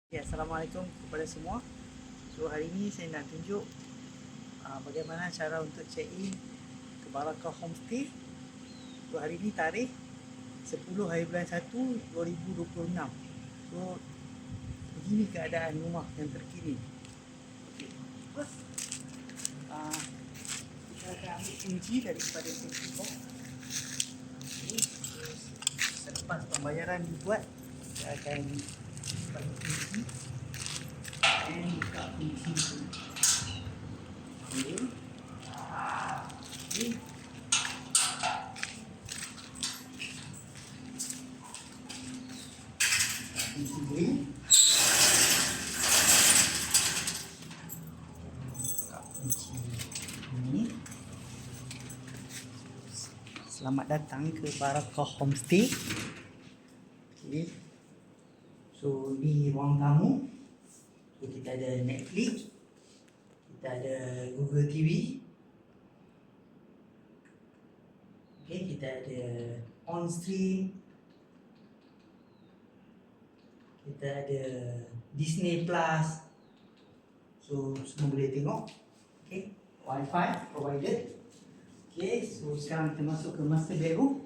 Ya, Assalamualaikum kepada semua. So hari ini saya nak tunjuk bagaimana cara untuk check in ke Barakah Homestay. So hari ini tarikh 10 hari bulan 1 2026. So begini keadaan rumah yang terkini. Okey. First, kita akan ambil kunci daripada safety box. Okay. Selepas pembayaran dibuat, kita akan bagi kunci dan buka kunci tu. Okay. Okay. Kunci beri. Buka kunci ni. Selamat datang ke Barakah Homestay. Okay. So ni ruang tamu. So kita ada Netflix, kita ada Google TV, okay, kita ada on stream, kita ada Disney Plus. So semua boleh tengok. Okay, Wi-Fi provided. Okay, so sekarang kita masuk ke master bedroom.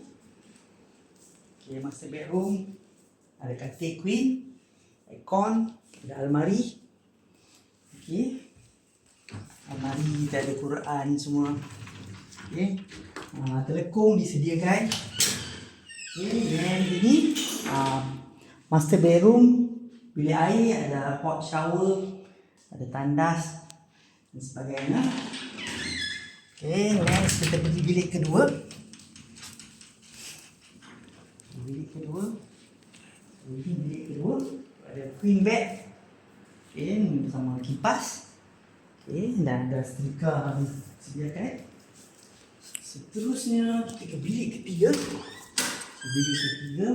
Okay, master bedroom ada katil queen, aircon, ada almari. Okay, almari kita ada Quran semua. Okay, telekung disediakan. Okay, dan ini master bedroom, bilik air, ada hot shower, ada tandas dan sebagainya. Okay, next kita pergi bilik kedua. Bilik kedua, ini bilik kedua, ada queen bed. Okay, bersama kipas. Okay, dan ada setrika disediakan. Seterusnya kita ke bilik ketiga. Bilik ketiga,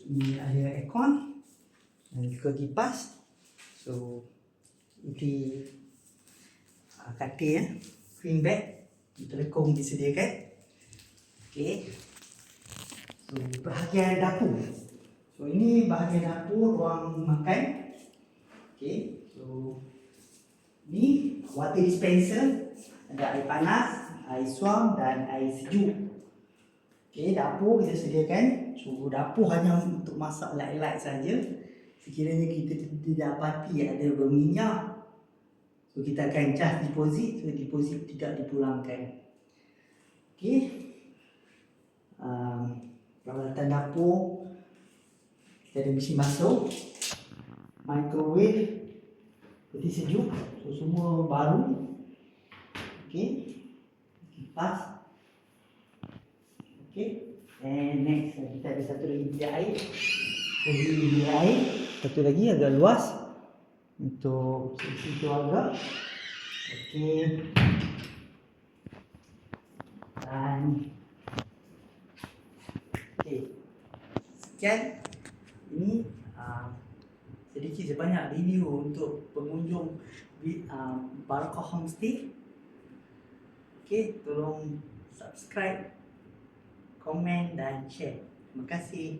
ini ada aircon dan juga kipas. So ini katil, queen bed, telekung disediakan. Okay. So bahagian dapur. So ini bahagian dapur, ruang makan. Okay. So ni water dispenser, ada air panas, air suam dan air sejuk. Okay, dapur kita sediakan. So dapur hanya untuk masak light-light saja. Sekiranya kita tidak dapati ada berminyak, so kita akan charge deposit. So deposit tidak dipulangkan. Okay. Peralatan dapur, kita ada mesin basuh, microwave, peti sejuk. So semua baru. Okay. Kipas. Okay. And next kita ada satu lagi bilik air. Bilik air satu lagi agak luas untuk sesi keluarga. Okay. Dan okay, sekian ini sedikit sebanyak review untuk pengunjung Barakah Homestay. Okay, tolong subscribe, komen dan share. Terima kasih.